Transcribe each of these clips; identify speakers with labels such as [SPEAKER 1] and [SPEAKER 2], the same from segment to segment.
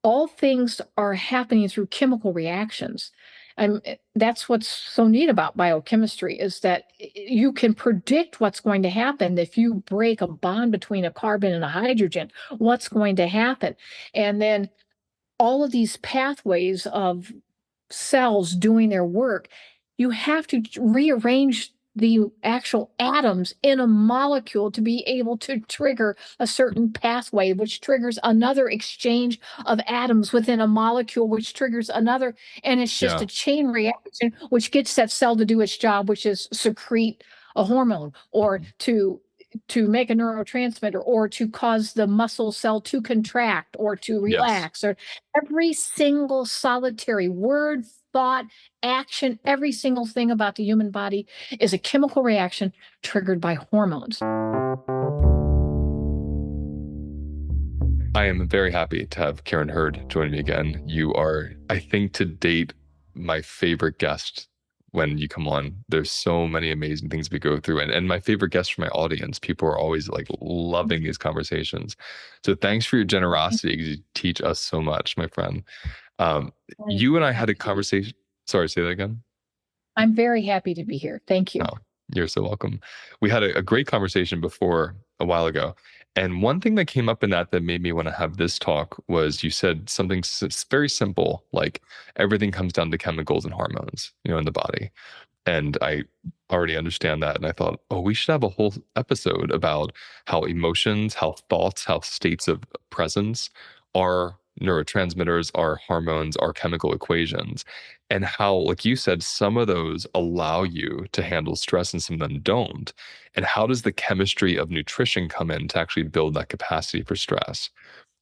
[SPEAKER 1] all things are happening through chemical reactions. And that's what's so neat about biochemistry, is that you can predict what's going to happen. If you break a bond between a carbon and a hydrogen, what's going to happen? And then all of these pathways of cells doing their work, you have to rearrange the actual atoms in a molecule to be able to trigger a certain pathway, which triggers another exchange of atoms within a molecule, which triggers another. And it's just
[SPEAKER 2] Yeah.
[SPEAKER 1] a chain reaction, which gets that cell to do its job, which is secrete a hormone, or
[SPEAKER 2] Mhm.
[SPEAKER 1] to make a neurotransmitter, or to cause the muscle cell to contract or to
[SPEAKER 2] Yes.
[SPEAKER 1] relax, or every single solitary word, thought, action, every single thing about the human body is a chemical reaction triggered by hormones.
[SPEAKER 2] I am very happy to have Karen Hurd join me again. You are, I think, to date, my favorite guest when you come on. There's so many amazing things we go through, and my favorite guest for my audience. People are always like loving these conversations. So thanks for your generosity, because you teach us so much, my friend. Um,
[SPEAKER 1] I'm
[SPEAKER 2] you and I had a
[SPEAKER 1] happy to be.
[SPEAKER 2] conversation. Sorry, say that again.
[SPEAKER 1] I'm very happy to be here. Thank
[SPEAKER 2] No,
[SPEAKER 1] you.
[SPEAKER 2] you're so welcome. We had a great conversation before a while ago. And one thing that came up in that made me want to have this talk was you said something very simple, like everything comes down to chemicals and hormones, in the body. And I already understand that. And I thought, oh, we should have a whole episode about how emotions, how thoughts, how states of presence are neurotransmitters, are hormones, are chemical equations, and how, like you said, some of those allow you to handle stress and some of them don't. And how does the chemistry of nutrition come in to actually build that capacity for stress?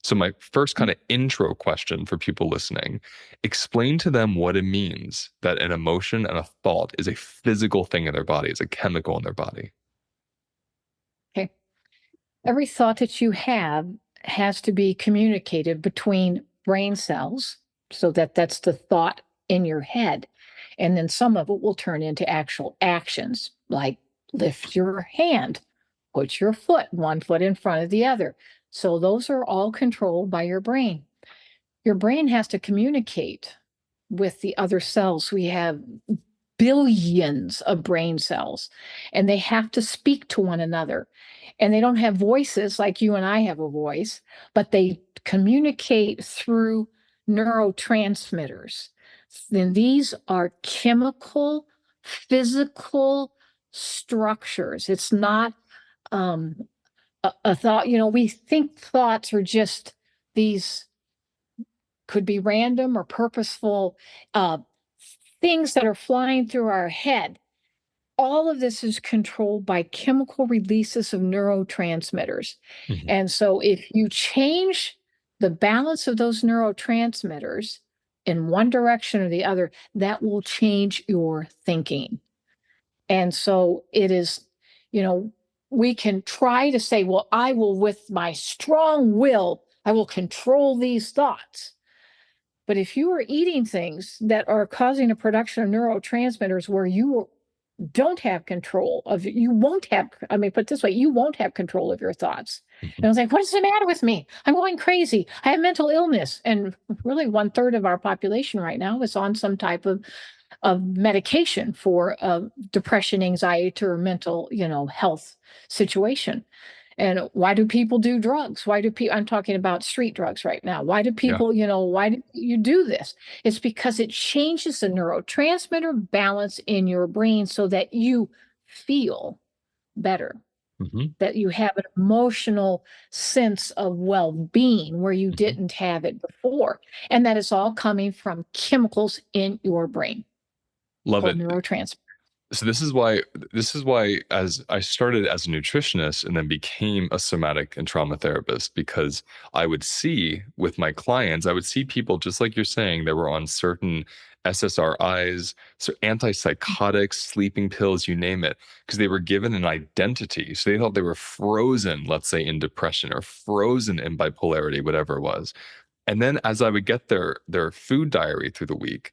[SPEAKER 2] So, my first kind of intro question for people listening, explain to them what it means that an emotion and a thought is a physical thing in their body, is a chemical in their body.
[SPEAKER 1] Okay. Every thought that you have has to be communicated between brain cells, so that that's the thought in your head. And then some of it will turn into actual actions, like lift your hand, put your one foot in front of the other. So those are all controlled by your brain. Your brain has to communicate with the other cells. We have billions of brain cells, and they have to speak to one another. And they don't have voices like you and I have a voice, but they communicate through neurotransmitters. Then these are chemical, physical structures. It's not um, a thought. We think thoughts are just these, could be random or purposeful uh, things that are flying through our head. All of this is controlled by chemical releases of neurotransmitters.
[SPEAKER 2] Mhm.
[SPEAKER 1] And so if you change the balance of those neurotransmitters in one direction or the other, that will change your thinking. And so it is, you know, we can try to say, well, I will, with my strong will, I will control these thoughts. But if you are eating things that are causing a production of neurotransmitters where you don't have control of it, you won't have, I mean, put it this way, you won't have control of your thoughts. And I
[SPEAKER 2] Mhm.
[SPEAKER 1] was like, what is the matter with me? I'm going crazy. I have mental illness. And really, 1/3 of our population right now is on some type of medication for depression, anxiety, or mental, health situation. And why do people do drugs? Why do people, I'm talking about street drugs right now. Why do
[SPEAKER 2] Yeah.
[SPEAKER 1] people, why do you do this? It's because it changes the neurotransmitter balance in your brain so that you feel better,
[SPEAKER 2] Hmm.
[SPEAKER 1] that you have an emotional sense of well being where you
[SPEAKER 2] Hmm.
[SPEAKER 1] didn't have it before. And that is all coming from chemicals in your brain
[SPEAKER 2] Love
[SPEAKER 1] called
[SPEAKER 2] it.
[SPEAKER 1] neurotransmitters.
[SPEAKER 2] So this is why as I started as a nutritionist and then became a somatic and trauma therapist, because I would see with my clients, I would see people just like you're saying, that were on certain SSRIs, so antipsychotics, sleeping pills, you name it, because they were given an identity. So they thought they were frozen, let's say, in depression or frozen in bipolarity, whatever it was. And then as I would get their food diary through the week,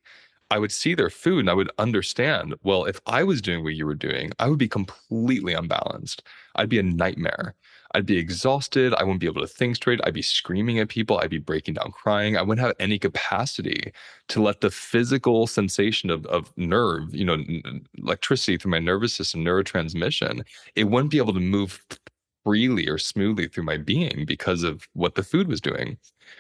[SPEAKER 2] I would see their food and I would understand, well, if I was doing what you were doing, I would be completely unbalanced. I'd be a nightmare. I'd be exhausted. I wouldn't be able to think straight. I'd be screaming at people. I'd be breaking down crying. I wouldn't have any capacity to let the physical sensation of nerve, electricity through my nervous system, neurotransmission, it wouldn't be able to move freely or smoothly through my being because of what the food was doing.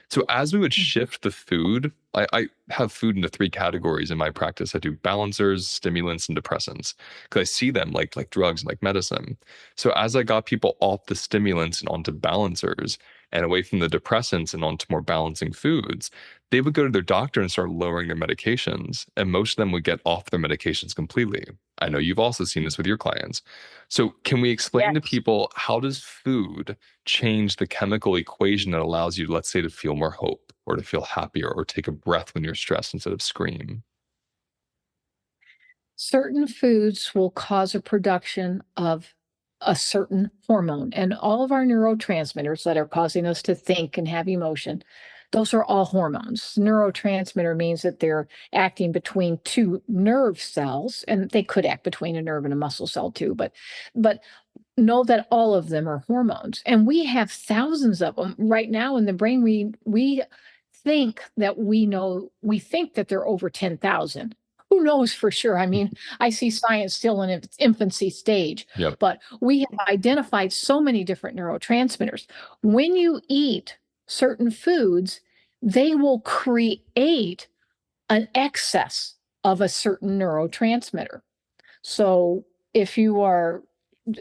[SPEAKER 2] So as we would
[SPEAKER 1] Mhm.
[SPEAKER 2] shift the food, I have food into three categories in my practice. I do balancers, stimulants, and depressants because I see them like drugs and like medicine. So as I got people off the stimulants and onto balancers and away from the depressants and onto more balancing foods, they would go to their doctor and start lowering their medications. And most of them would get off their medications completely. I know you've also seen this with your clients. So can we explain to
[SPEAKER 1] Yes.
[SPEAKER 2] people, how does food change the chemical equation that allows you, let's say, to feel more hope or to feel happier or take a breath when you're stressed instead of scream?
[SPEAKER 1] Certain foods will cause a production of a certain hormone, and all of our neurotransmitters that are causing us to think and have emotion, those are all hormones. Neurotransmitter means that they're acting between two nerve cells, and they could act between a nerve and a muscle cell too, but know that all of them are hormones, and we have thousands of them right now in the brain. We think that we think that they're over 10,000. Who knows for sure? I mean, I see science still in its infancy stage,
[SPEAKER 2] Yep.
[SPEAKER 1] but we have identified so many different neurotransmitters. When you eat certain foods, they will create an excess of a certain neurotransmitter. So if you are,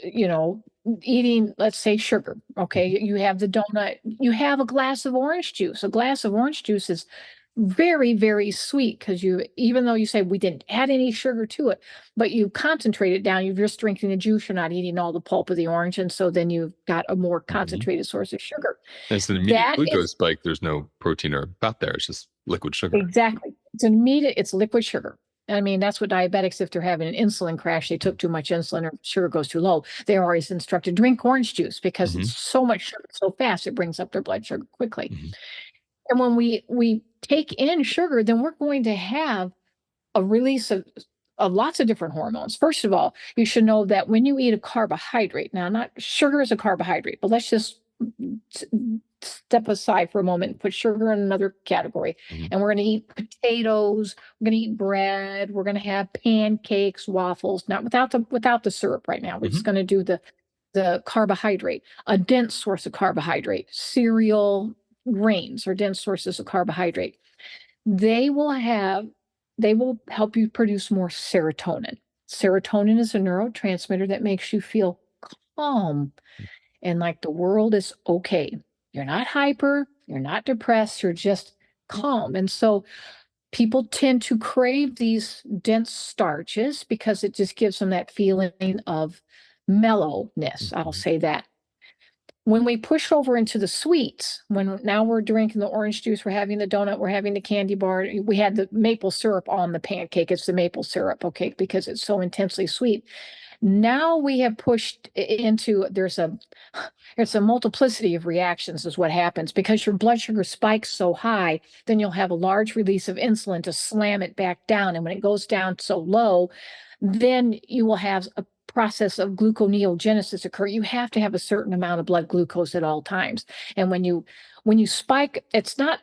[SPEAKER 1] you know, eating, let's say, sugar, okay,
[SPEAKER 2] Mhm.
[SPEAKER 1] you have the donut, you have a glass of orange juice. A glass of orange juice is very, very sweet because even though you say we didn't add any sugar to it, but you concentrate it down, you're just drinking the juice, you're not eating all the pulp of the orange. And so then you've got a more
[SPEAKER 2] Mhm.
[SPEAKER 1] concentrated source of sugar.
[SPEAKER 2] And it's an immediate
[SPEAKER 1] That is
[SPEAKER 2] glucose spike. There's no protein or fat there. It's just liquid sugar.
[SPEAKER 1] exactly. It's immediate, it's liquid sugar. I mean, that's what diabetics, if they're having an insulin crash, they took too much insulin or sugar goes too low, they're always instructed drink orange juice because it's
[SPEAKER 2] Hmm.
[SPEAKER 1] so much sugar so fast, it brings up their blood sugar quickly.
[SPEAKER 2] Hmm.
[SPEAKER 1] And when we take in sugar, then we're going to have a release of lots of different hormones. First of all, you should know that when you eat a carbohydrate, now not sugar is a carbohydrate, but let's just step aside for a moment and put sugar in another category.
[SPEAKER 2] Hmm.
[SPEAKER 1] And we're going to eat potatoes, we're going to eat bread, we're going to have pancakes, waffles, not without the syrup right now. We're just
[SPEAKER 2] Hmm.
[SPEAKER 1] going to do the carbohydrate, a dense source of carbohydrate. Cereal, grains are dense sources of carbohydrate. They will have they will help you produce more serotonin. Serotonin is a neurotransmitter that makes you feel calm and like the world is okay. You're not hyper, you're not depressed, you're just calm. And so people tend to crave these dense starches because it just gives them that feeling of mellowness. I'll
[SPEAKER 2] Hmm.
[SPEAKER 1] say that. When we push over into the sweets, when now we're drinking the orange juice, we're having the donut, we're having the candy bar, we had the maple syrup on the pancake. It's the maple syrup, okay, because it's so intensely sweet. Now we have pushed into there's a multiplicity of reactions is what happens because your blood sugar spikes so high, then you'll have a large release of insulin to slam it back down. And when it goes down so low, then you will have a process of gluconeogenesis occur. You have to have a certain amount of blood glucose at all times. And when you spike, it's not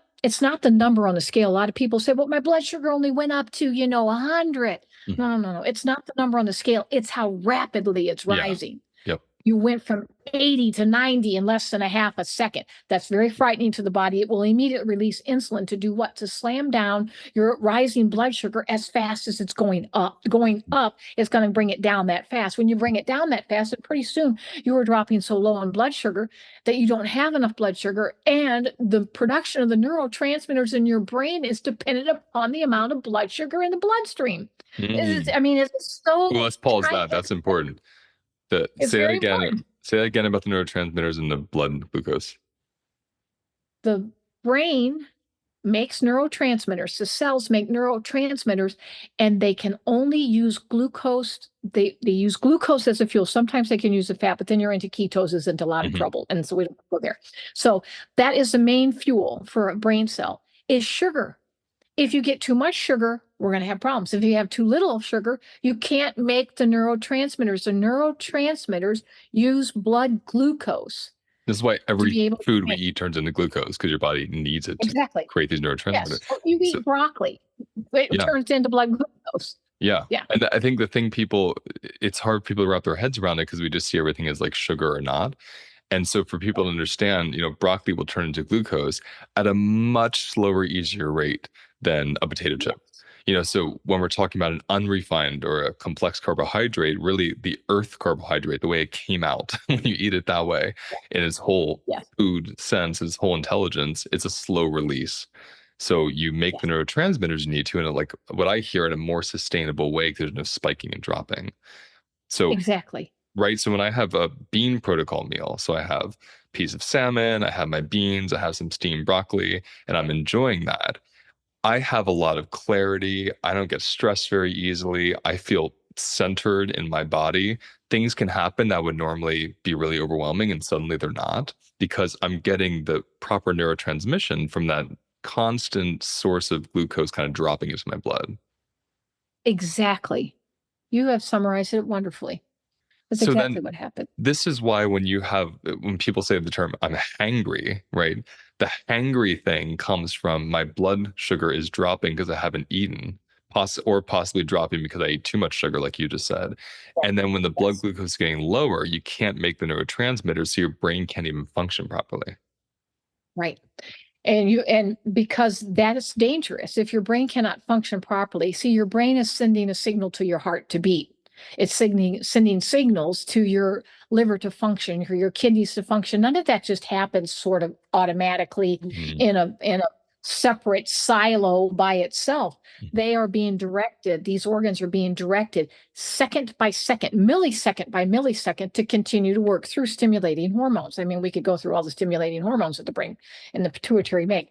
[SPEAKER 1] the number on the scale. A lot of people say, well, my blood sugar only went up to, 100.
[SPEAKER 2] Hmm.
[SPEAKER 1] No, no, no, no. It's not the number on the scale. It's how rapidly it's
[SPEAKER 2] Yeah.
[SPEAKER 1] rising.
[SPEAKER 2] Yep.
[SPEAKER 1] You went from 80 to 90 in less than a half a second. That's very frightening to the body. It will immediately release insulin to do what? To slam down your rising blood sugar as fast as it's going up. Going up is going to bring it down that fast. When you bring it down that fast, pretty soon you are dropping so low on blood sugar that you don't have enough blood sugar. And the production of the neurotransmitters in your brain is dependent upon the amount of blood sugar in the bloodstream.
[SPEAKER 2] Mm.
[SPEAKER 1] I mean, it's
[SPEAKER 2] Well,
[SPEAKER 1] so
[SPEAKER 2] let's pause
[SPEAKER 1] tiny.
[SPEAKER 2] that. That's important. The,
[SPEAKER 1] It's
[SPEAKER 2] say that
[SPEAKER 1] very
[SPEAKER 2] again.
[SPEAKER 1] important.
[SPEAKER 2] Say that again about the neurotransmitters in the blood and glucose.
[SPEAKER 1] The brain makes neurotransmitters. The cells make neurotransmitters, and they can only use glucose. They use glucose as a fuel. Sometimes they can use the fat, but then you're into ketosis, into a lot of
[SPEAKER 2] Hmm.
[SPEAKER 1] trouble. And so we don't go there. So that is the main fuel for a brain cell is sugar. If you get too much sugar, we're going to have problems. If you have too little sugar, you can't make the neurotransmitters. The neurotransmitters use blood glucose.
[SPEAKER 2] This is why
[SPEAKER 1] to
[SPEAKER 2] every
[SPEAKER 1] be able to
[SPEAKER 2] food we
[SPEAKER 1] think.
[SPEAKER 2] eat turns into glucose because your body needs it to
[SPEAKER 1] Exactly.
[SPEAKER 2] create these neurotransmitters.
[SPEAKER 1] Yes. Or you
[SPEAKER 2] So
[SPEAKER 1] eat broccoli, it
[SPEAKER 2] yeah,
[SPEAKER 1] turns into blood glucose.
[SPEAKER 2] yeah.
[SPEAKER 1] Yeah.
[SPEAKER 2] And I think the thing people, it's hard for people to wrap their heads around it because we just see everything as like sugar or not. And so for people to understand, broccoli will turn into glucose at a much slower, easier rate than a potato chip.
[SPEAKER 1] Yes.
[SPEAKER 2] So when we're talking about an unrefined or a complex carbohydrate, really the earth carbohydrate, the way it came out when you eat it that way in its whole
[SPEAKER 1] Yes.
[SPEAKER 2] food sense, its whole intelligence, it's a slow release. So you make
[SPEAKER 1] Yes.
[SPEAKER 2] the neurotransmitters you need to in a, like what I hear in a more sustainable way because there's no spiking and dropping. So
[SPEAKER 1] Exactly.
[SPEAKER 2] right? So when I have a bean protocol meal, so I have a piece of salmon, I have my beans, I have some steamed broccoli, and I'm enjoying that. I have a lot of clarity. I don't get stressed very easily. I feel centered in my body. Things can happen that would normally be really overwhelming, and suddenly they're not because I'm getting the proper neurotransmission from that constant source of glucose kind of dropping into my blood.
[SPEAKER 1] Exactly. You have summarized it wonderfully. That's
[SPEAKER 2] So then
[SPEAKER 1] exactly what happened.
[SPEAKER 2] this is why when people say the term I'm hangry, right? The hangry thing comes from my blood sugar is dropping because I haven't eaten, or possibly dropping because I ate too much sugar, like you just said. And then when the blood
[SPEAKER 1] Yes.
[SPEAKER 2] glucose is getting lower, you can't make the neurotransmitters, so your brain can't even function properly.
[SPEAKER 1] Right. And because that is dangerous if your brain cannot function properly. See, your brain is sending a signal to your heart to beat. It's sending signals to your liver to function, or your kidneys to function. None of that just happens sort of automatically
[SPEAKER 2] Mhm.
[SPEAKER 1] in a separate silo by itself.
[SPEAKER 2] Mhm.
[SPEAKER 1] They are being directed, these organs are being directed second by second, millisecond by millisecond to continue to work through stimulating hormones. I mean, we could go through all the stimulating hormones that the brain and the pituitary make.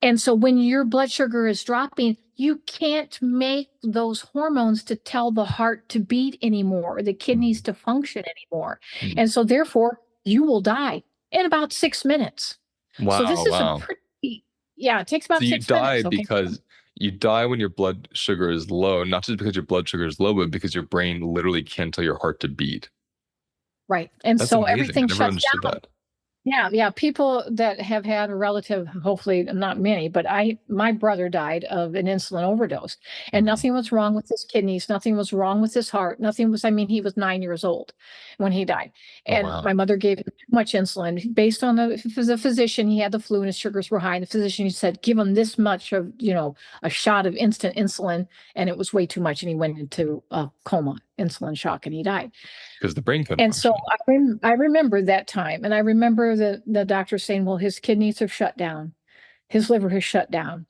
[SPEAKER 1] And so when your blood sugar is dropping, you can't make those hormones to tell the heart to beat anymore, or the kidneys
[SPEAKER 2] Mhm.
[SPEAKER 1] to function anymore.
[SPEAKER 2] Mhm.
[SPEAKER 1] And so therefore, you will die in about 6 minutes. So
[SPEAKER 2] Wow,
[SPEAKER 1] this is a
[SPEAKER 2] wow.
[SPEAKER 1] pretty, yeah, it takes
[SPEAKER 2] So
[SPEAKER 1] about
[SPEAKER 2] you
[SPEAKER 1] 6 minutes.
[SPEAKER 2] die
[SPEAKER 1] Okay.
[SPEAKER 2] because you die when your blood sugar is low, not just because your blood sugar is low, but because your brain literally can't tell your heart to beat.
[SPEAKER 1] Right. And
[SPEAKER 2] That's
[SPEAKER 1] so
[SPEAKER 2] amazing. I
[SPEAKER 1] everything
[SPEAKER 2] never
[SPEAKER 1] shuts
[SPEAKER 2] understood
[SPEAKER 1] down.
[SPEAKER 2] that.
[SPEAKER 1] Yeah, yeah. People that have had a relative, hopefully not many, but my brother died of an insulin overdose, and
[SPEAKER 2] Mhm.
[SPEAKER 1] nothing was wrong with his kidneys, nothing was wrong with his heart, nothing was, I mean, he was 9 years old when he died.
[SPEAKER 2] Oh,
[SPEAKER 1] And
[SPEAKER 2] wow.
[SPEAKER 1] my mother gave him too much insulin based on the physician. He had the flu and his sugars were high. And the physician said, give him this much of, a shot of instant insulin. And it was way too much. And he went into a coma, insulin shock, and he died.
[SPEAKER 2] Because the brain couldn't
[SPEAKER 1] And so
[SPEAKER 2] function.
[SPEAKER 1] I remember that time, and I remember the doctor saying, "Well, his kidneys have shut down, his liver has shut down,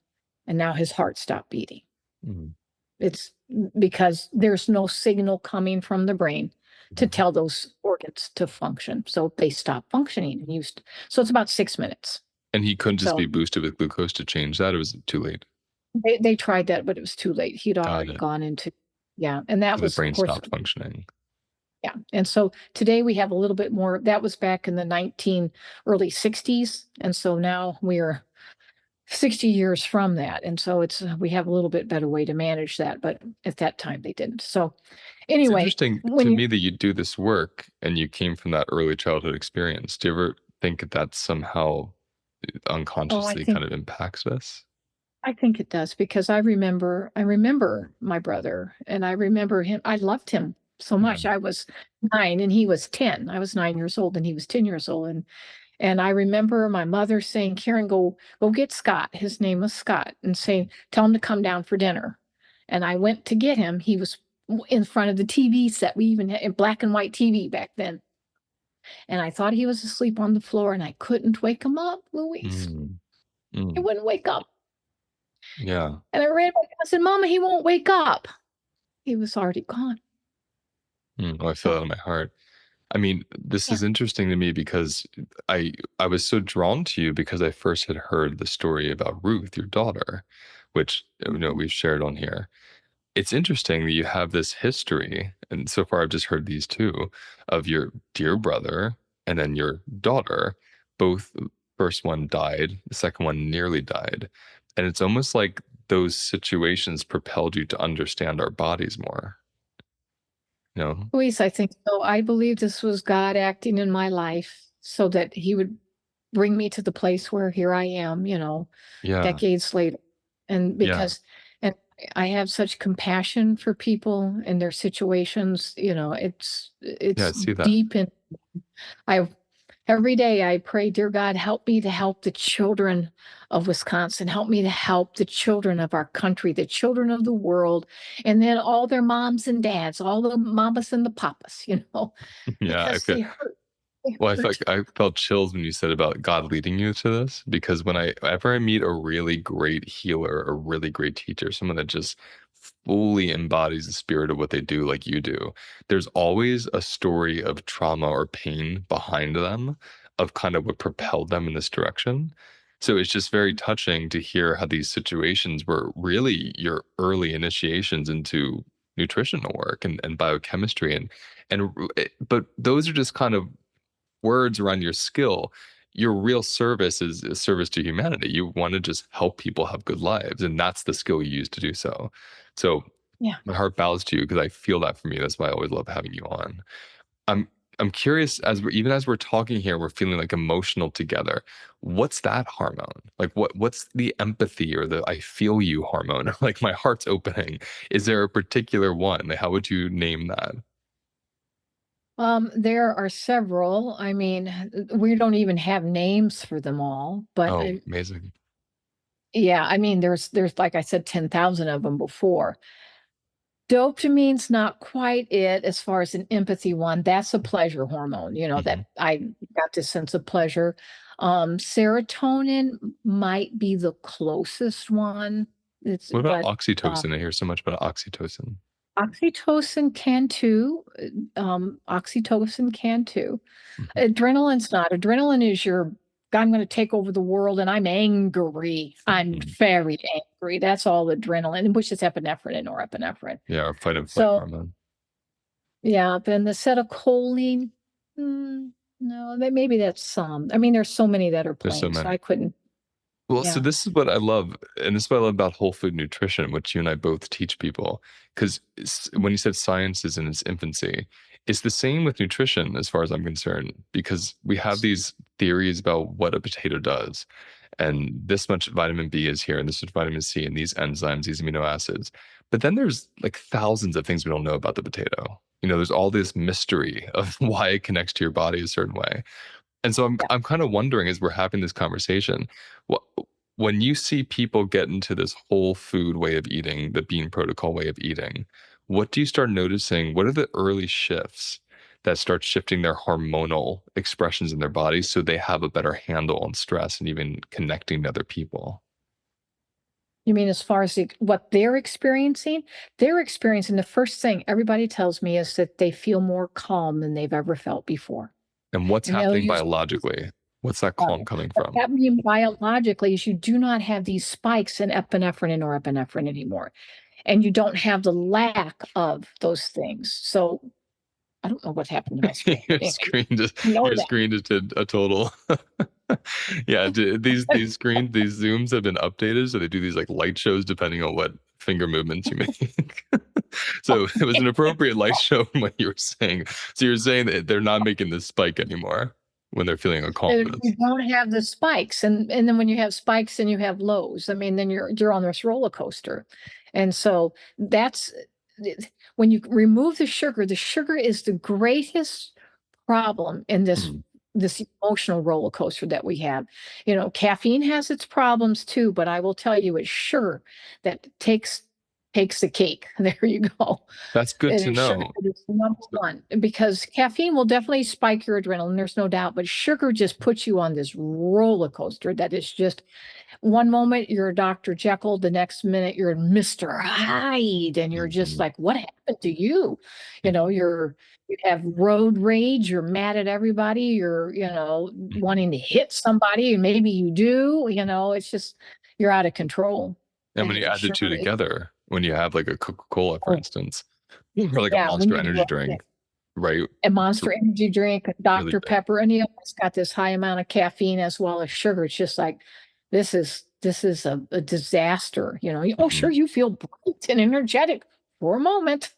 [SPEAKER 1] and now his heart stopped beating."
[SPEAKER 2] Mhm.
[SPEAKER 1] It's because there's no signal coming from the brain to
[SPEAKER 2] Mhm.
[SPEAKER 1] tell those organs to function, so they stop functioning. And used so it's about 6 minutes.
[SPEAKER 2] And he couldn't just be
[SPEAKER 1] So
[SPEAKER 2] boosted with glucose to change that, or was it too late?
[SPEAKER 1] they tried that, but it was too late. He'd
[SPEAKER 2] Got
[SPEAKER 1] already
[SPEAKER 2] it.
[SPEAKER 1] gone into, yeah, and that
[SPEAKER 2] Because the
[SPEAKER 1] was, of
[SPEAKER 2] brain
[SPEAKER 1] course,
[SPEAKER 2] stopped functioning.
[SPEAKER 1] yeah. And so today we have a little bit more. That was back in the early 60s. And so now we're 60 years from that. And so we have a little bit better way to manage that. But at that time they didn't. So
[SPEAKER 2] It's
[SPEAKER 1] anyway,
[SPEAKER 2] interesting to
[SPEAKER 1] when you,
[SPEAKER 2] me that you do this work and you came from that early childhood experience. Do you ever think that somehow
[SPEAKER 1] oh,
[SPEAKER 2] unconsciously kind of impacts us?
[SPEAKER 1] I think it does because I remember my brother, and I remember him. I loved him so much.
[SPEAKER 2] Mhm.
[SPEAKER 1] I was 9 and he was 10. I was 9 years old and he was 10 years old. And I remember my mother saying, Karen, go get Scott. His name was Scott, and saying, tell him to come down for dinner. And I went to get him. He was in front of the TV set. We even had a black and white TV back then. And I thought he was asleep on the floor, and I couldn't wake him up, Louise.
[SPEAKER 2] Mm.
[SPEAKER 1] He
[SPEAKER 2] Mm.
[SPEAKER 1] wouldn't wake up.
[SPEAKER 2] Yeah.
[SPEAKER 1] And I ran back. I said, Mama, he won't wake up. He was already gone.
[SPEAKER 2] Oh, I feel
[SPEAKER 1] So
[SPEAKER 2] that in my heart. I mean, this
[SPEAKER 1] yeah.
[SPEAKER 2] is interesting to me because I was so drawn to you because I first had heard the story about Ruth, your daughter, which
[SPEAKER 1] Mhm.
[SPEAKER 2] we've shared on here. It's interesting that you have this history, and so far I've just heard these two of your dear brother and then your daughter. Both, first one died, the second one nearly died. And it's almost like those situations propelled you to understand our bodies more, you know?
[SPEAKER 1] Louise, I think so. I believe this was God acting in my life. so that he would bring me to the place where here I am,
[SPEAKER 2] Yeah.
[SPEAKER 1] decades later. And
[SPEAKER 2] Yeah.
[SPEAKER 1] because, and I have such compassion for people and their situations,
[SPEAKER 2] Yeah. I
[SPEAKER 1] it's
[SPEAKER 2] see that.
[SPEAKER 1] deep. And I, every day I pray, dear God, help me to help the children of Wisconsin, help me to help the children of our country, the children of the world, and then all their moms and dads, all the mamas and the papas,
[SPEAKER 2] Yeah. I
[SPEAKER 1] because
[SPEAKER 2] feel.
[SPEAKER 1] they hurt. They
[SPEAKER 2] Well,
[SPEAKER 1] hurt.
[SPEAKER 2] I felt chills when you said about God leading you to this, because whenever I meet a really great healer, a really great teacher, someone that just fully embodies the spirit of what they do, like you do, there's always a story of trauma or pain behind them, of kind of what propelled them in this direction. So it's just very touching to hear how these situations were really your early initiations into nutritional work and biochemistry but those are just kind of words around your skill. Your real service is a service to humanity. You want to just help people have good lives, and that's the skill you use to do so. So
[SPEAKER 1] Yeah.
[SPEAKER 2] my heart bows to you because I feel that from you. That's why I always love having you on. I'm I'm curious, even as we're talking here, we're feeling like emotional together. What's that hormone? Like what's the empathy or the I feel you hormone? Like my heart's opening. Is there a particular one? Like, how would you name that?
[SPEAKER 1] There are several. I mean, we don't even have names for them all, but
[SPEAKER 2] Oh, amazing.
[SPEAKER 1] yeah, I mean, there's like I said, 10,000 of them before. Dopamine's not quite it as far as an empathy one. That's a pleasure hormone,
[SPEAKER 2] Hmm.
[SPEAKER 1] that I got this sense of pleasure. Serotonin might be the closest one. It's
[SPEAKER 2] What about
[SPEAKER 1] but
[SPEAKER 2] oxytocin? I hear so much about oxytocin.
[SPEAKER 1] oxytocin can too. Oxytocin can too.
[SPEAKER 2] Mhm.
[SPEAKER 1] Adrenaline's not. Adrenaline is your, I'm going to take over the world and I'm angry. I'm
[SPEAKER 2] Mhm.
[SPEAKER 1] very angry. That's all adrenaline, which is epinephrine and norepinephrine.
[SPEAKER 2] Yeah, our fight and flight
[SPEAKER 1] So,
[SPEAKER 2] hormone.
[SPEAKER 1] yeah, then the acetylcholine, no, maybe that's some. I mean, there's so many that are
[SPEAKER 2] There's so
[SPEAKER 1] plain, so
[SPEAKER 2] many.
[SPEAKER 1] I couldn't.
[SPEAKER 2] Well, so
[SPEAKER 1] Yeah.
[SPEAKER 2] this is what I love, and this is what I love about whole food nutrition, which you and I both teach people. Because when you said science is in its infancy, it's the same with nutrition, as far as I'm concerned, because we have these theories about what a potato does, and this much vitamin B is here, and this much vitamin C, and these enzymes, these amino acids. But then there's like thousands of things we don't know about the potato. There's all this mystery of why it connects to your body a certain way. And so
[SPEAKER 1] Yeah.
[SPEAKER 2] I'm kind of wondering as we're having this conversation, what when you see people get into this whole food way of eating, the bean protocol way of eating, what do you start noticing? What are the early shifts that start shifting their hormonal expressions in their bodies so they have a better handle on stress and even connecting to other people?
[SPEAKER 1] You mean as far as what they're experiencing? They're experiencing the first thing everybody tells me is that they feel more calm than they've ever felt before.
[SPEAKER 2] And what's
[SPEAKER 1] And they'll
[SPEAKER 2] happening
[SPEAKER 1] use
[SPEAKER 2] biologically? What's that calm coming
[SPEAKER 1] what
[SPEAKER 2] from?
[SPEAKER 1] that means biologically is you do not have these spikes in epinephrine and norepinephrine anymore. And you don't have the lack of those things. So I don't know what happened to my screen,
[SPEAKER 2] Your
[SPEAKER 1] but anyway,
[SPEAKER 2] screen just
[SPEAKER 1] you know
[SPEAKER 2] your
[SPEAKER 1] that.
[SPEAKER 2] screen just did a total. Yeah, these zooms have been updated, so they do these like light shows depending on what finger movements you make. So it was an appropriate light show from what you were saying. So you're saying that they're not making this spike anymore when they're feeling a calmness.
[SPEAKER 1] You don't have the spikes, and then when you have spikes and you have lows, I mean, then you're on this roller coaster, and so that's when you remove the sugar is the greatest problem in
[SPEAKER 2] Mhm.
[SPEAKER 1] this emotional roller coaster that we have. Caffeine has its problems too, but I will tell you, it's sugar that takes the cake. There you go.
[SPEAKER 2] That's good
[SPEAKER 1] It
[SPEAKER 2] to
[SPEAKER 1] is sugar
[SPEAKER 2] know.
[SPEAKER 1] that is number
[SPEAKER 2] So,
[SPEAKER 1] one because caffeine will definitely spike your adrenaline. There's no doubt, but sugar just puts you on this roller coaster that is just one moment you're Dr. Jekyll, the next minute you're Mr. Hyde, and you're just
[SPEAKER 2] mhm,
[SPEAKER 1] like, what happened to you? You know,
[SPEAKER 2] mhm,
[SPEAKER 1] you have road rage, you're mad at everybody, you're,
[SPEAKER 2] mhm.
[SPEAKER 1] wanting to hit somebody, and maybe you do, it's just you're out of control.
[SPEAKER 2] And when you add the two
[SPEAKER 1] Sugar is,
[SPEAKER 2] together, when you have like a Coca-Cola, for
[SPEAKER 1] oh,
[SPEAKER 2] instance, or like a
[SPEAKER 1] yeah, when
[SPEAKER 2] Monster
[SPEAKER 1] you do
[SPEAKER 2] Energy drink, right?
[SPEAKER 1] a
[SPEAKER 2] It's
[SPEAKER 1] Monster Energy drink, a
[SPEAKER 2] really
[SPEAKER 1] Dr.
[SPEAKER 2] big.
[SPEAKER 1] Pepper, and it's got this high amount of caffeine as well as sugar. It's just like this is a disaster. Oh, sure,
[SPEAKER 2] Mhm.
[SPEAKER 1] you feel bright and energetic for a moment,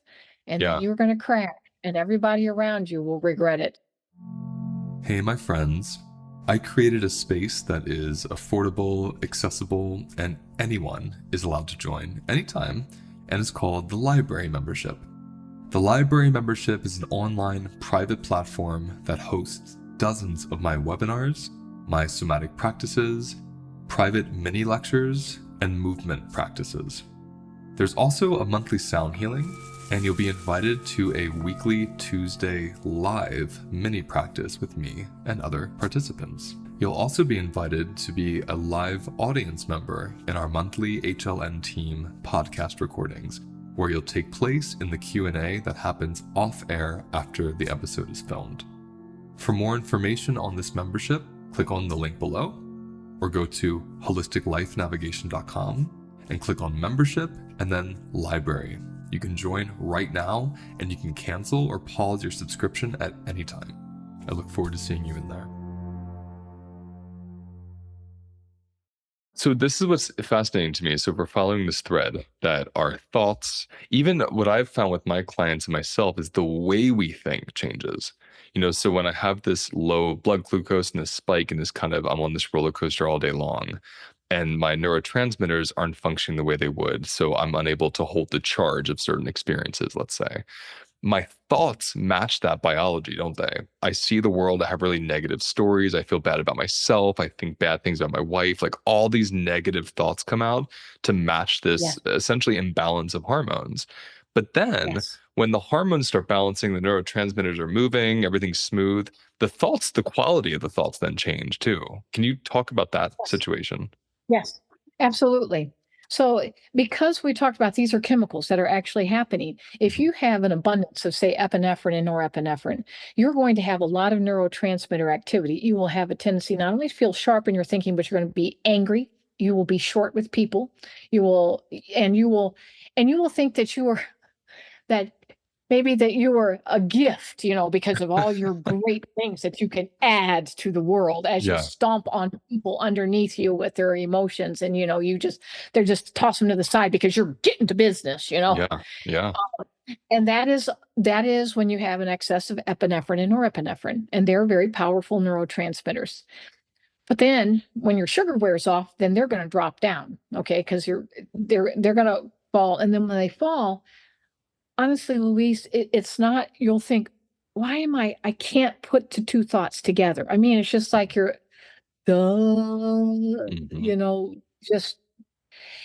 [SPEAKER 1] and then
[SPEAKER 2] Yeah.
[SPEAKER 1] you're going to crash, and everybody around you will regret it.
[SPEAKER 2] Hey, my friends. I created a space that is affordable, accessible, and anyone is allowed to join anytime, and it's called the Library Membership. The Library Membership is an online private platform that hosts dozens of my webinars, my somatic practices, private mini lectures, and movement practices. There's also a monthly sound healing, and you'll be invited to a weekly Tuesday live mini practice with me and other participants. You'll also be invited to be a live audience member in our monthly HLN team podcast recordings, where you'll take place in the Q&A that happens off air after the episode is filmed. For more information on this membership, click on the link below or go to holisticlifenavigation.com and click on membership and then library. You can join right now and you can cancel or pause your subscription at any time. I look forward to seeing you in there. So this is what's fascinating to me. So if we're following this thread, that our thoughts, even what I've found with my clients and myself, is the way we think changes. So when I have this low blood glucose and this spike and this kind of, I'm on this roller coaster all day long, and my neurotransmitters aren't functioning the way they would. So I'm unable to hold the charge of certain experiences, let's say. My thoughts match that biology, don't they? I see the world, I have really negative stories, I feel bad about myself, I think bad things about my wife, like all these negative thoughts come out to match this
[SPEAKER 1] Yes.
[SPEAKER 2] essentially imbalance of hormones. But then
[SPEAKER 1] Yes.
[SPEAKER 2] when the hormones start balancing, the neurotransmitters are moving, everything's smooth, the thoughts, the quality of the thoughts then change too. Can you talk about that
[SPEAKER 1] Yes.
[SPEAKER 2] situation?
[SPEAKER 1] Yes, absolutely. So, because we talked about these are chemicals that are actually happening, if
[SPEAKER 2] Mhm.
[SPEAKER 1] you have an abundance of, say, epinephrine and norepinephrine, you're going to have a lot of neurotransmitter activity. You will have a tendency not only to feel sharp in your thinking, but you're going to be angry. You will be short with people. You will, and you will, and you will think that you are that maybe that you are a gift, because of all your great things that you can add to the world as you
[SPEAKER 2] Yeah,
[SPEAKER 1] stomp on people underneath you with their emotions. And, they're just toss them to the side because you're getting to business.
[SPEAKER 2] yeah, yeah.
[SPEAKER 1] And that is when you have an excess of epinephrine and norepinephrine, and they're very powerful neurotransmitters. But then when your sugar wears off, then they're going to drop down. Okay. Because they're going to fall. And then when they fall, honestly, Louise, it's not you'll think, "Why am I can't put the 2 thoughts together." I mean, it's just like you're, "Duh,"
[SPEAKER 2] Mhm.
[SPEAKER 1] just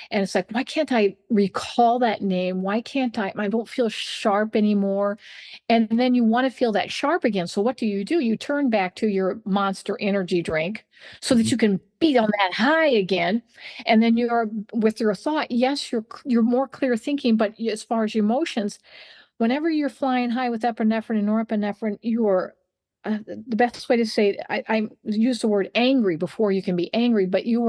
[SPEAKER 1] and it's like, "Why can't I recall that name? Why can't I don't feel sharp anymore." And then you wanna feel that sharp again, so what do? You turn back to your Monster energy drink so that
[SPEAKER 2] Mhm.
[SPEAKER 1] you can be on that high again, and then you're with your thought, yes, you're more clear thinking, but as far as your emotions, whenever you're flying high with epinephrine and norepinephrine, you are the best way to say it, I use the word angry before you can be angry, but you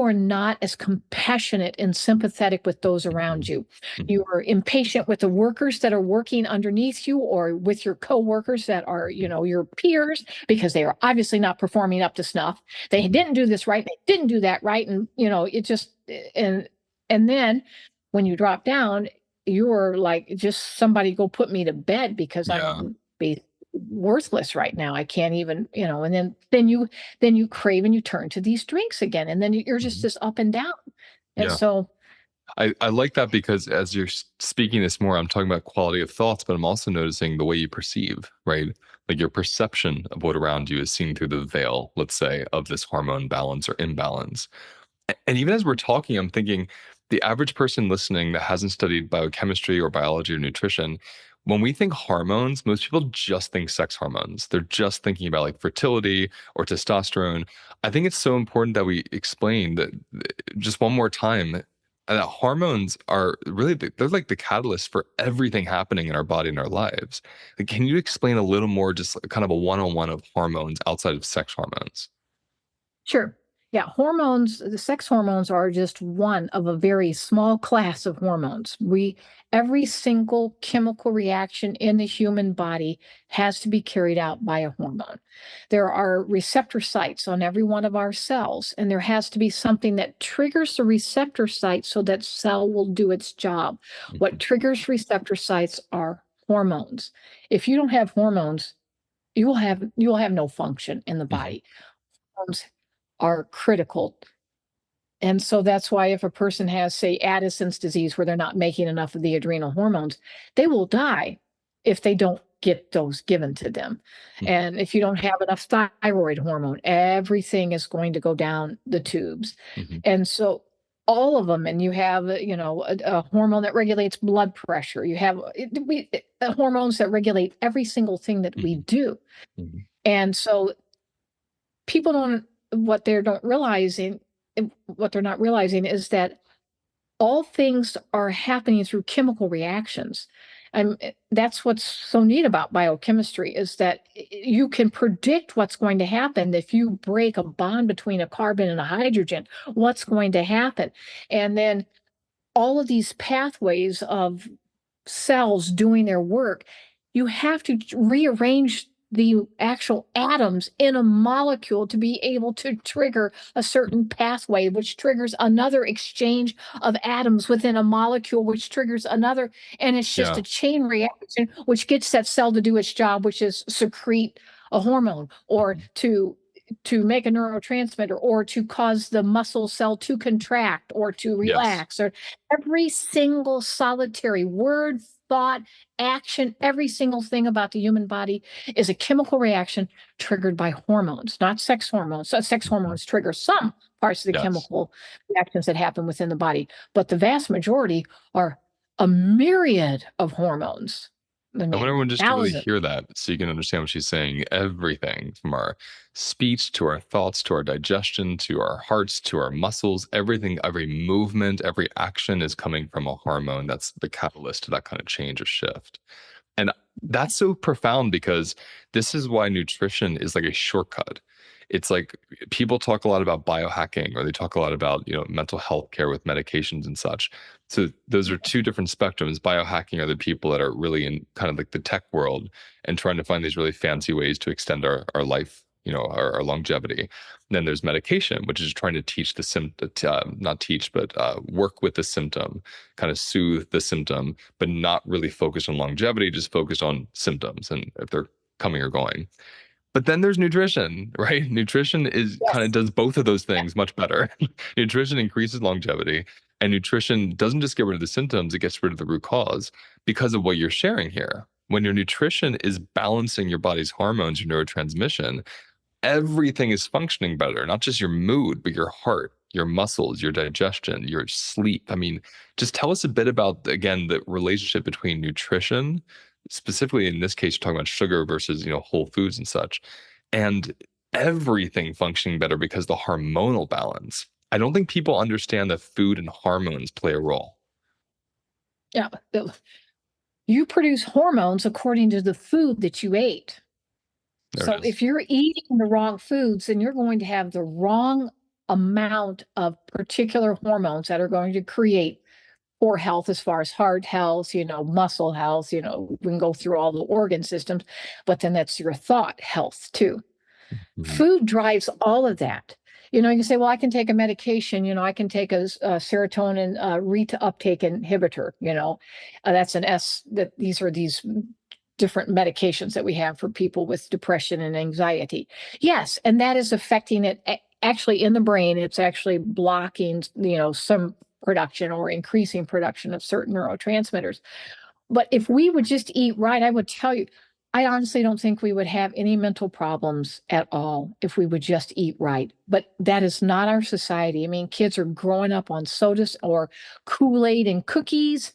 [SPEAKER 1] are not as compassionate and sympathetic with those around
[SPEAKER 2] Mhm.
[SPEAKER 1] you.
[SPEAKER 2] Mhm.
[SPEAKER 1] You are impatient with the workers that are working underneath you or with your coworkers that are,
[SPEAKER 2] Mhm.
[SPEAKER 1] your peers, because they are obviously not performing up to snuff. They
[SPEAKER 2] Mhm.
[SPEAKER 1] didn't do this right. They didn't do that right. And, it just, and then when you drop down, you're like, just somebody go put me to bed because
[SPEAKER 2] Yeah,
[SPEAKER 1] I'm be worthless right now. I can't even, and then you crave and you turn to these drinks again, and then you're just
[SPEAKER 2] mhm,
[SPEAKER 1] this up and down. And
[SPEAKER 2] yeah.
[SPEAKER 1] so
[SPEAKER 2] I like that because as you're speaking this more, I'm talking about quality of thoughts, but I'm also noticing the way you perceive, right? Like your perception of what around you is seen through the veil, let's say, of this hormone balance or imbalance. And even as we're talking, I'm thinking the average person listening that hasn't studied biochemistry or biology or nutrition, when we think hormones, most people just think sex hormones. They're just thinking about like fertility or testosterone. I think it's so important that we explain that just one more time that hormones are really they're like the catalyst for everything happening in our body and our lives. Like, can you explain a little more, just kind of a one-on-one of hormones outside of sex hormones?
[SPEAKER 1] sure. Yeah, hormones, the sex hormones are just one of a very small class of hormones. Every single chemical reaction in the human body has to be carried out by a hormone. There are receptor sites on every one of our cells, and there has to be something that triggers the receptor site so that cell will do its job. What
[SPEAKER 2] Mhm.
[SPEAKER 1] triggers receptor sites are hormones. If you don't have hormones, you will have no function in the
[SPEAKER 2] Hmm.
[SPEAKER 1] body. Hormones are critical. And so that's why if a person has, say, Addison's disease, where they're not making enough of the adrenal hormones, they will die if they don't get those given to them. And if you don't have enough thyroid hormone, everything is going to go down the tubes.
[SPEAKER 2] Hmm.
[SPEAKER 1] And so all of them, and you have, a hormone that regulates blood pressure. You have hormones that regulate every single thing that we
[SPEAKER 2] Hmm.
[SPEAKER 1] do.
[SPEAKER 2] Hmm.
[SPEAKER 1] And so people don't what they don't realizing what they're not realizing is that all things are happening through chemical reactions. And that's what's so neat about biochemistry is that you can predict what's going to happen if you break a bond between a carbon and a hydrogen, what's going to happen. And then all of these pathways of cells doing their work, you have to rearrange the actual atoms in a molecule to be able to trigger a certain pathway, which triggers another exchange of atoms within a molecule, which triggers another. And it's just
[SPEAKER 2] Yeah.
[SPEAKER 1] a chain reaction, which gets that cell to do its job, which is secrete a hormone or
[SPEAKER 2] Mhm.
[SPEAKER 1] to make a neurotransmitter or to cause the muscle cell to contract or to
[SPEAKER 2] Yes.
[SPEAKER 1] relax or every single solitary word, thought, action, every single thing about the human body is a chemical reaction triggered by hormones, not sex hormones. So sex
[SPEAKER 2] Mhm.
[SPEAKER 1] hormones trigger some parts of the
[SPEAKER 2] Yes.
[SPEAKER 1] chemical reactions that happen within the body, but the vast majority are a myriad of hormones. I
[SPEAKER 2] I want
[SPEAKER 1] mean,
[SPEAKER 2] everyone just to really
[SPEAKER 1] thousands.
[SPEAKER 2] hear that so you can understand what she's saying. Everything from our speech to our thoughts to our digestion to our hearts to our muscles, everything, every movement, every action is coming from a hormone that's the catalyst to that kind of change or shift. And that's so profound because this is why nutrition is like a shortcut. It's like people talk a lot about biohacking or they talk a lot about, mental health care with medications and such. So those are two different spectrums. Biohacking are the people that are really in kind of like the tech world and trying to find these really fancy ways to extend our life, our longevity. And then there's medication, which is trying to teach the symptom, not teach, but work with the symptom, kind of soothe the symptom, but not really focused on longevity, just focused on symptoms and if they're coming or going. But then there's nutrition, right? Nutrition is kind of
[SPEAKER 1] Yes.
[SPEAKER 2] does both of those things much better. Nutrition increases longevity, and nutrition doesn't just get rid of the symptoms, it gets rid of the root cause because of what you're sharing here. When your nutrition is balancing your body's hormones, your neurotransmission, everything is functioning better, not just your mood, but your heart, your muscles, your digestion, your sleep. I mean, just tell us a bit about, again, the relationship between nutrition, specifically in this case, you're talking about sugar versus, whole foods and such, and everything functioning better because the hormonal balance. I don't think people understand that food and hormones play a role.
[SPEAKER 1] Yeah. You produce hormones according to the food that you ate.
[SPEAKER 2] There it
[SPEAKER 1] So
[SPEAKER 2] is.
[SPEAKER 1] if you're eating the wrong foods, then you're going to have the wrong amount of particular hormones that are going to create poor health as far as heart health, muscle health, we can go through all the organ systems, but then that's your thought health too.
[SPEAKER 2] Mhm.
[SPEAKER 1] Food drives all of that. You can say, well, I can take a medication, I can take a serotonin reuptake inhibitor, that's an S that these are these different medications that we have for people with depression and anxiety. Yes, and that is affecting it actually in the brain. It's actually blocking, some production or increasing production of certain neurotransmitters. But if we would just eat right, I would tell you, I honestly don't think we would have any mental problems at all if we would just eat right. But that is not our society. I mean, kids are growing up on sodas or Kool-Aid and cookies.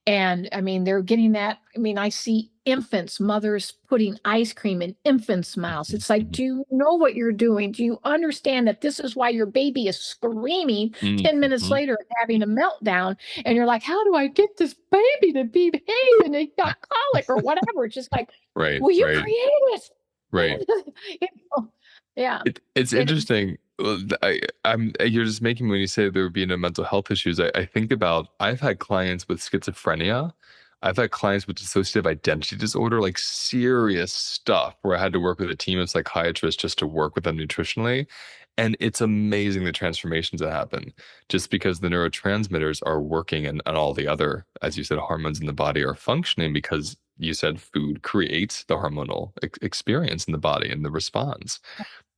[SPEAKER 1] And I mean, they're getting that. I mean, I see infants, mothers putting ice cream in infants' mouths.
[SPEAKER 2] Mhm.
[SPEAKER 1] It's like,
[SPEAKER 2] Mhm.
[SPEAKER 1] do you know what you're doing? Do you understand that this is why your baby is screaming 10 minutes
[SPEAKER 2] Mhm.
[SPEAKER 1] later and having a meltdown? And you're like, how do I get this baby to behave? And they got colic or whatever. It's just like,
[SPEAKER 2] Right,
[SPEAKER 1] well, you
[SPEAKER 2] right,
[SPEAKER 1] create
[SPEAKER 2] right.
[SPEAKER 1] it. You Yeah.
[SPEAKER 2] It's
[SPEAKER 1] It,
[SPEAKER 2] interesting. Well, you're just making when you say there would be no mental health issues. I think about I've had clients with schizophrenia. I've had clients with dissociative identity disorder, like serious stuff, where I had to work with a team of psychiatrists just to work with them nutritionally. And it's amazing the transformations that happen just because the neurotransmitters are working and all the other, as you said, hormones in the body are functioning because you said food creates the hormonal experience in the body and the response.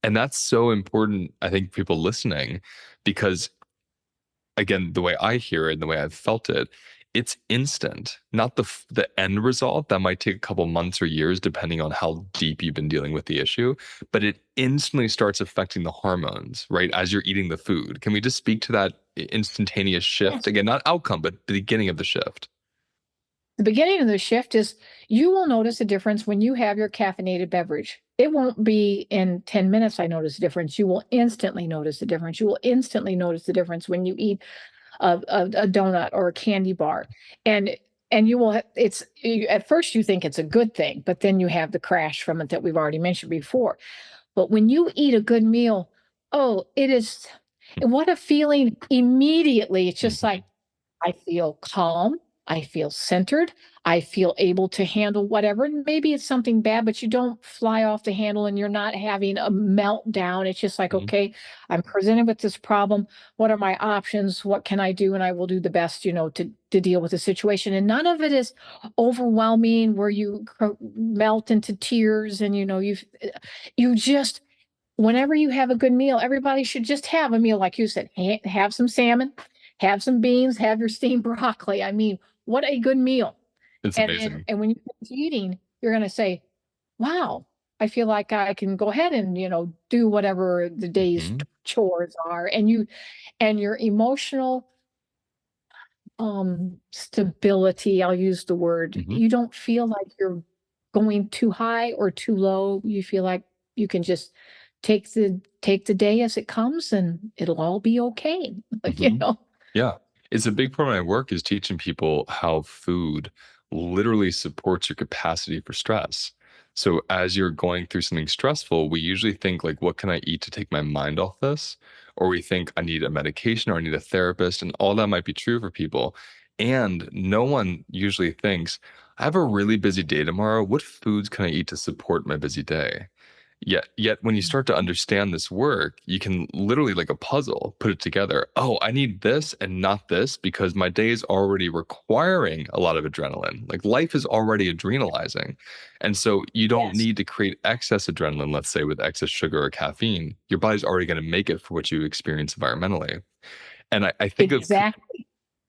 [SPEAKER 2] And that's so important, I think, people listening, because again, the way I hear it and the way I've felt it, it's instant. Not the end result that might take a couple months or years, depending on how deep you've been dealing with the issue. But it instantly starts affecting the hormones, right? As you're eating the food. Can we just speak to that instantaneous shift?
[SPEAKER 1] Yes.
[SPEAKER 2] Again, not outcome, but the beginning of the shift.
[SPEAKER 1] The beginning of the shift is you will notice a difference when you have your caffeinated beverage. It won't be in 10 minutes I notice a difference. You will instantly notice the difference. You will instantly notice the difference when you eat a donut or a candy bar. And you will at first you think it's a good thing, but then you have the crash from it that we've already mentioned before. But when you eat a good meal, oh, it is what a feeling immediately. It's just
[SPEAKER 2] Mhm.
[SPEAKER 1] like I feel calm. I feel centered. I feel able to handle whatever. And maybe it's something bad, but you don't fly off the handle and you're not having a meltdown. It's just like,
[SPEAKER 2] Mhm.
[SPEAKER 1] okay, I'm presented with this problem. What are my options? What can I do? And I will do the best, to deal with the situation. And none of it is overwhelming where you melt into tears and, you just, whenever you have a good meal, everybody should just have a meal, like you said, have some salmon, have some beans, have your steamed broccoli. I mean, what a good meal.
[SPEAKER 2] It's
[SPEAKER 1] And
[SPEAKER 2] amazing.
[SPEAKER 1] and when you finish eating, you're going to say, wow, I feel like I can go ahead and, do whatever the day's
[SPEAKER 2] Mhm.
[SPEAKER 1] chores are. And your emotional stability, I'll use the word,
[SPEAKER 2] Mhm.
[SPEAKER 1] you don't feel like you're going too high or too low. You feel like you can just take the day as it comes and it'll all be okay. you
[SPEAKER 2] Mhm.
[SPEAKER 1] know
[SPEAKER 2] Yeah. It's a big part of my work is teaching people how food literally supports your capacity for stress. So as you're going through something stressful, we usually think like, what can I eat to take my mind off this? Or we think I need a medication or I need a therapist, and all that might be true for people. And no one usually thinks, I have a really busy day tomorrow. What foods can I eat to support my busy day? Yet when you start to understand this work, you can literally like a puzzle, put it together. Oh, I need this and not this because my day is already requiring a lot of adrenaline. Like life is already adrenalizing. And so you don't
[SPEAKER 1] Yes,
[SPEAKER 2] need to create excess adrenaline, let's say with excess sugar or caffeine. Your body's already going to make it for what you experience environmentally. And I think of
[SPEAKER 1] exactly.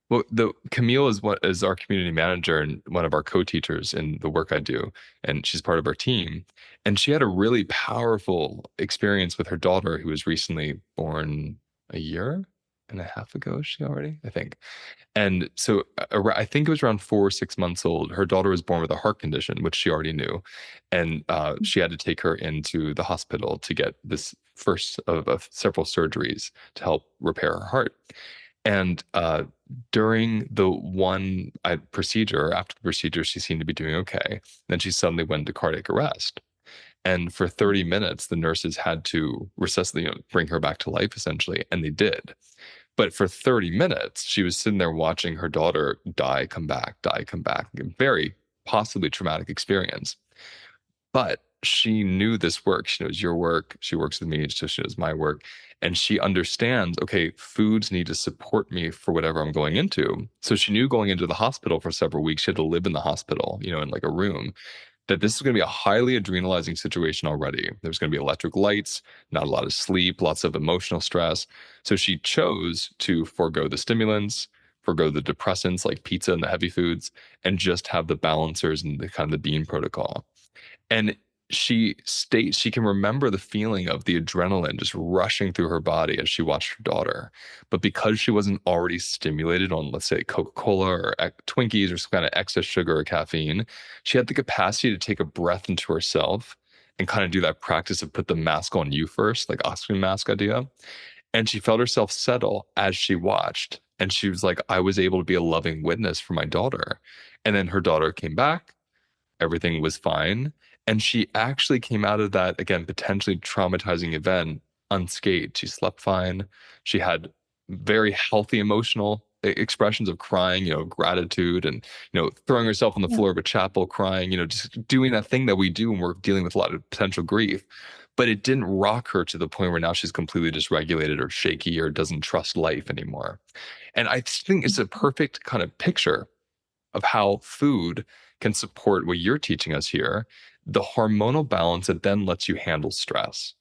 [SPEAKER 2] well, the Camille is what is our community manager and one of our co-teachers in the work I do, and she's part of our team. And she had a really powerful experience with her daughter who was recently born a year and a half ago, is she already, I think. And so I think it was around 4 or 6 months old. Her daughter was born with a heart condition, which she already knew. And she had to take her into the hospital to get this first of several surgeries to help repair her heart. And during the one procedure, after the procedure, she seemed to be doing okay. Then she suddenly went into cardiac arrest. And for 30 minutes, the nurses had to resuscitate, bring her back to life essentially. And they did. But for 30 minutes, she was sitting there watching her daughter die, come back, die, come back. A very possibly traumatic experience. But she knew this work. She knows your work. She works with me, so she knows my work. And she understands, okay, foods need to support me for whatever I'm going into. So she knew going into the hospital for several weeks, she had to live in the hospital, in like a room, that this is going to be a highly adrenalizing situation already. There's going to be electric lights, not a lot of sleep, lots of emotional stress. So she chose to forego the stimulants, forego the depressants like pizza and the heavy foods, and just have the balancers and the kind of the bean protocol. And she states she can remember the feeling of the adrenaline just rushing through her body as she watched her daughter. But because she wasn't already stimulated on, let's say, Coca-Cola or Twinkies or some kind of excess sugar or caffeine, she had the capacity to take a breath into herself and kind of do that practice of put the mask on you first, like oxygen mask idea. And she felt herself settle as she watched. And she was like, I was able to be a loving witness for my daughter. And then her daughter came back, everything was fine. And she actually came out of that, again, potentially traumatizing event unscathed. She slept fine. She had very healthy emotional expressions of crying, gratitude and, throwing herself on the
[SPEAKER 1] Yeah.
[SPEAKER 2] floor of a chapel crying, just doing that thing that we do when we're dealing with a lot of potential grief. But it didn't rock her to the point where now she's completely dysregulated or shaky or doesn't trust life anymore. And I think it's a perfect kind of picture of how food can support what you're teaching us here, the hormonal balance that then lets you handle stress.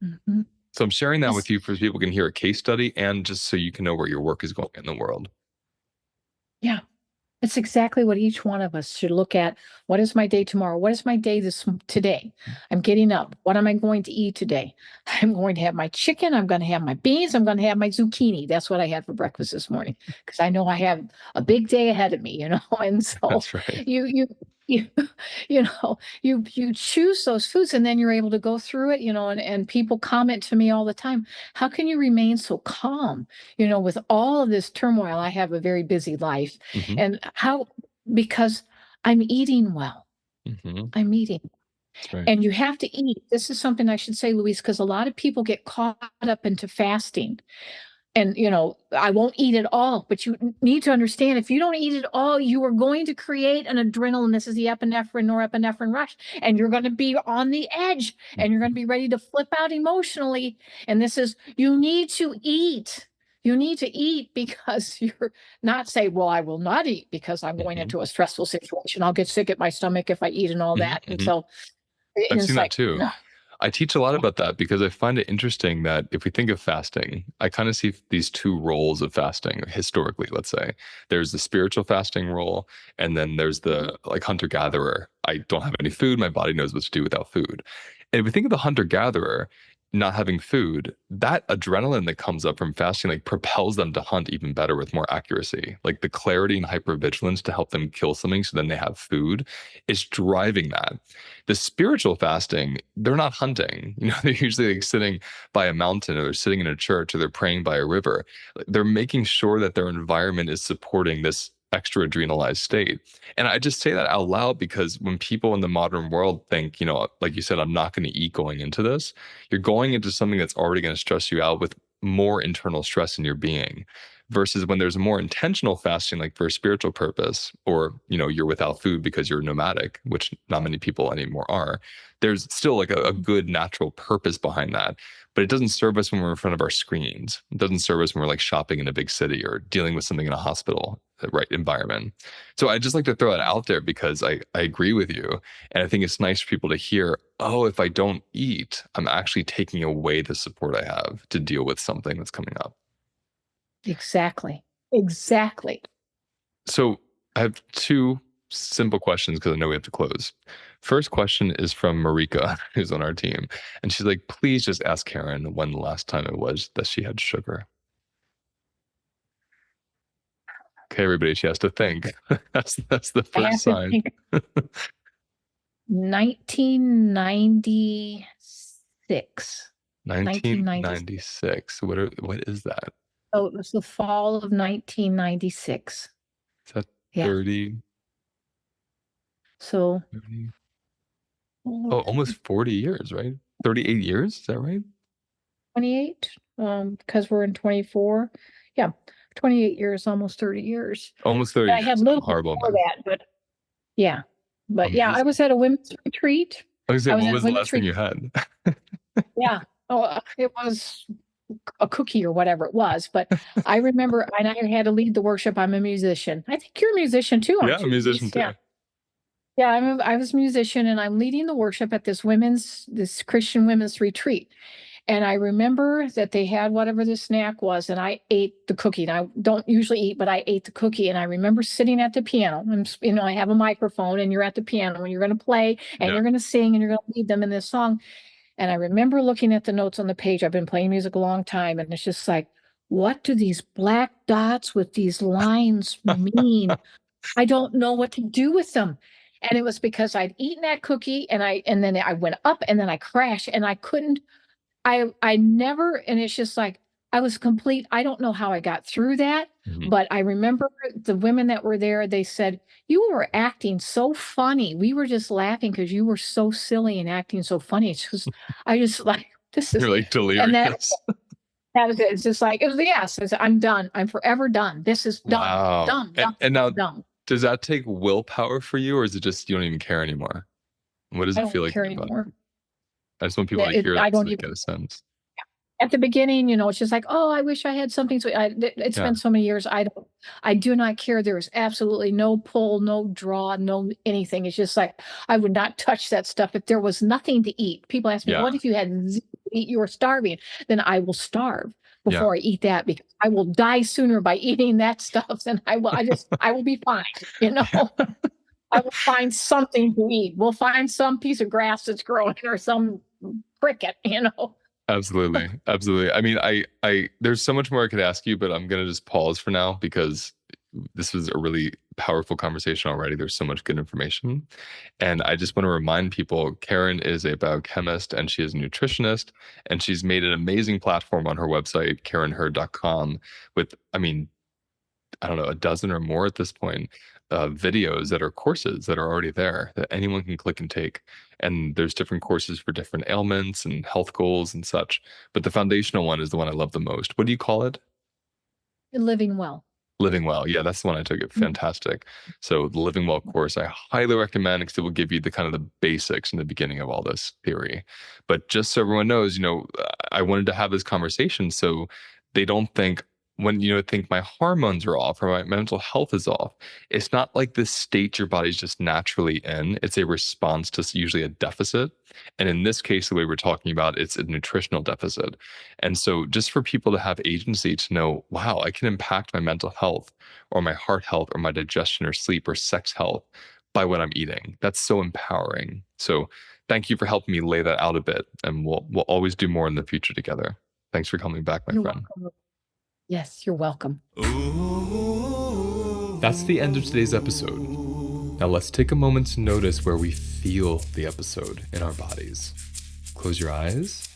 [SPEAKER 1] Mm-hmm.
[SPEAKER 2] So I'm sharing that
[SPEAKER 1] Yes.
[SPEAKER 2] with you for people who can hear a case study and just so you can know where your work is going in the world.
[SPEAKER 1] Yeah. It's exactly what each one of us should look at. What is my day tomorrow? What is my day today? I'm getting up. What am I going to eat today? I'm going to have my chicken. I'm going to have my beans. I'm going to have my zucchini. That's what I had for breakfast this morning because I know I have a big day ahead of me, And so
[SPEAKER 2] That's right.
[SPEAKER 1] you you choose those foods and then you're able to go through it, and people comment to me all the time, how can you remain so calm, with all of this turmoil? I have a very busy life.
[SPEAKER 2] Hmm.
[SPEAKER 1] And how? Because I'm eating well.
[SPEAKER 2] Hmm.
[SPEAKER 1] I'm eating.
[SPEAKER 2] That's right.
[SPEAKER 1] And you have to eat. This is something I should say, Louise, because a lot of people get caught up into fasting. And, I won't eat it all, but you need to understand if you don't eat it all, you are going to create an adrenaline. This is the epinephrine, norepinephrine rush, and you're going to be on the edge and you're going to be ready to flip out emotionally. And this is, you need to eat. You need to eat because you're not say, well, I will not eat because I'm going
[SPEAKER 2] Hmm.
[SPEAKER 1] into a stressful situation. I'll get sick at my stomach if I eat and all
[SPEAKER 2] Hmm.
[SPEAKER 1] that. And
[SPEAKER 2] Hmm.
[SPEAKER 1] so
[SPEAKER 2] I've seen
[SPEAKER 1] it's
[SPEAKER 2] that
[SPEAKER 1] like,
[SPEAKER 2] too.
[SPEAKER 1] no.
[SPEAKER 2] I teach a lot about that because I find it interesting that if we think of fasting, I kind of see these two roles of fasting historically, let's say. There's the spiritual fasting role, and then there's the like hunter-gatherer. I don't have any food, my body knows what to do without food. And if we think of the hunter-gatherer not having food, that adrenaline that comes up from fasting like propels them to hunt even better with more accuracy. Like the clarity and hypervigilance to help them kill something so then they have food is driving that. The spiritual fasting, they're not hunting. They're usually like sitting by a mountain or they're sitting in a church or they're praying by a river. They're making sure that their environment is supporting this extra adrenalized state. And I just say that out loud because when people in the modern world think, like you said, I'm not going to eat going into this, you're going into something that's already going to stress you out with more internal stress in your being versus when there's a more intentional fasting like for a spiritual purpose or you're without food because you're nomadic, which not many people anymore are. There's still like a good natural purpose behind that, but it doesn't serve us when we're in front of our screens. It doesn't serve us when we're like shopping in a big city or dealing with something in a hospital, the right environment. So I just like to throw that out there because I agree with you, and I think it's nice for people to hear, oh, if I don't eat, I'm actually taking away the support I have to deal with something that's coming up.
[SPEAKER 1] Exactly. Exactly.
[SPEAKER 2] So I have two simple questions because I know we have to close. First question is from Marika, who's on our team. And she's like, please just ask Karen when the last time it was that she had sugar. Okay, everybody, she has to think. That's the
[SPEAKER 1] I
[SPEAKER 2] first
[SPEAKER 1] have to
[SPEAKER 2] sign.
[SPEAKER 1] think 1996. 1996.
[SPEAKER 2] 1996. What is that?
[SPEAKER 1] So it was the fall of 1996.
[SPEAKER 2] Is that
[SPEAKER 1] Yeah.
[SPEAKER 2] 30,
[SPEAKER 1] So
[SPEAKER 2] 30? Oh, almost 40 years, right? 38 years, is that right?
[SPEAKER 1] 28, because we're in 24. Yeah, 28 years, almost 30 years.
[SPEAKER 2] Almost 30
[SPEAKER 1] And I had
[SPEAKER 2] years. I'm
[SPEAKER 1] little
[SPEAKER 2] horrible,
[SPEAKER 1] before
[SPEAKER 2] man.
[SPEAKER 1] that, but yeah. But yeah, I was
[SPEAKER 2] Amazing.
[SPEAKER 1] at a women's retreat.
[SPEAKER 2] I was
[SPEAKER 1] I
[SPEAKER 2] gonna say,
[SPEAKER 1] was
[SPEAKER 2] what
[SPEAKER 1] at a
[SPEAKER 2] was the
[SPEAKER 1] women's
[SPEAKER 2] last thing
[SPEAKER 1] retreat.
[SPEAKER 2] you had?
[SPEAKER 1] Yeah. Oh, it was a cookie or whatever it was. But I remember, and I had to lead the worship. I'm a musician. I think you're a musician too,
[SPEAKER 2] Yeah,
[SPEAKER 1] aren't
[SPEAKER 2] I'm a
[SPEAKER 1] you,
[SPEAKER 2] musician
[SPEAKER 1] Louise? Yeah.
[SPEAKER 2] too.
[SPEAKER 1] Yeah, I was a musician and I'm leading the worship at this Christian women's retreat. And I remember that they had whatever the snack was, and I ate the cookie. And I don't usually eat, but I ate the cookie. And I remember sitting at the piano. I have a microphone, and you're at the piano, and you're going to play, and
[SPEAKER 2] Yeah.
[SPEAKER 1] you're going to sing, and you're going to lead them in this song. And I remember looking at the notes on the page. I've been playing music a long time, and it's just like, what do these black dots with these lines mean? I don't know what to do with them. And it was because I'd eaten that cookie and then I went up and then I crashed and I couldn't, I never, and it's just like, I was complete. I don't know how I got through that,
[SPEAKER 2] Mhm.
[SPEAKER 1] but I remember the women that were there, they said, you were acting so funny. We were just laughing because you were so silly and acting so funny. It's just, I just like, this is,
[SPEAKER 2] You're like
[SPEAKER 1] and
[SPEAKER 2] delirious.
[SPEAKER 1] that was it. It's just like, it was, yes, I'm done. I'm forever done. This is done,
[SPEAKER 2] Wow.
[SPEAKER 1] done,
[SPEAKER 2] And,
[SPEAKER 1] done,
[SPEAKER 2] and
[SPEAKER 1] done,
[SPEAKER 2] now,
[SPEAKER 1] done.
[SPEAKER 2] does that take willpower for you, or is it just you don't even care anymore? What does
[SPEAKER 1] I
[SPEAKER 2] it feel
[SPEAKER 1] don't
[SPEAKER 2] like in
[SPEAKER 1] care
[SPEAKER 2] your body?
[SPEAKER 1] anymore.
[SPEAKER 2] I just want people to hear
[SPEAKER 1] I
[SPEAKER 2] that so
[SPEAKER 1] don't
[SPEAKER 2] they
[SPEAKER 1] even,
[SPEAKER 2] get a sense.
[SPEAKER 1] at the beginning, it's just like, oh, I wish I had something. So it's
[SPEAKER 2] Yeah.
[SPEAKER 1] been so many years. I do not care. There is absolutely no pull, no draw, no anything. It's just like, I would not touch that stuff if there was nothing to eat. People ask me,
[SPEAKER 2] Yeah.
[SPEAKER 1] what if you had zero to eat, you were starving? Then I will starve
[SPEAKER 2] Yeah.
[SPEAKER 1] before I eat that, because I will die sooner by eating that stuff than I will be fine. I will find something to eat. We'll find some piece of grass that's growing or some cricket.
[SPEAKER 2] Absolutely. Absolutely. I mean, there's so much more I could ask you, but I'm going to just pause for now because this was a really powerful conversation already. There's so much good information. And I just want to remind people, Karen is a biochemist and she is a nutritionist, and she's made an amazing platform on her website, karenhurd.com, with, I mean, I don't know, a dozen or more at this point, videos that are courses that are already there that anyone can click and take. And there's different courses for different ailments and health goals and such. But the foundational one is the one I love the most. What do you call it?
[SPEAKER 1] Living well.
[SPEAKER 2] Living Well. Yeah, that's the one I took. It fantastic. So the Living Well course, I highly recommend because it will give you the kind of the basics in the beginning of all this theory. But just so everyone knows, I wanted to have this conversation so they don't think when think my hormones are off or my mental health is off. It's not like this state your body's just naturally in. It's a response to usually a deficit. And in this case, the way we're talking about, it's a nutritional deficit. And so just for people to have agency to know, wow, I can impact my mental health or my heart health or my digestion or sleep or sex health by what I'm eating. That's so empowering. So thank you for helping me lay that out a bit. And we'll always do more in the future together. Thanks for coming back, my
[SPEAKER 1] You're
[SPEAKER 2] friend.
[SPEAKER 1] welcome. Yes, you're welcome.
[SPEAKER 2] That's the end of today's episode. Now let's take a moment to notice where we feel the episode in our bodies. Close your eyes.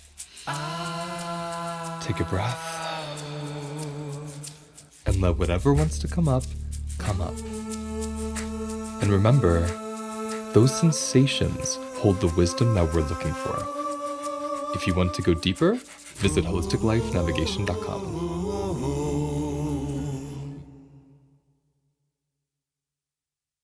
[SPEAKER 2] Take a breath. And let whatever wants to come up, come up. And remember, those sensations hold the wisdom that we're looking for. If you want to go deeper, visit holisticlifenavigation.com.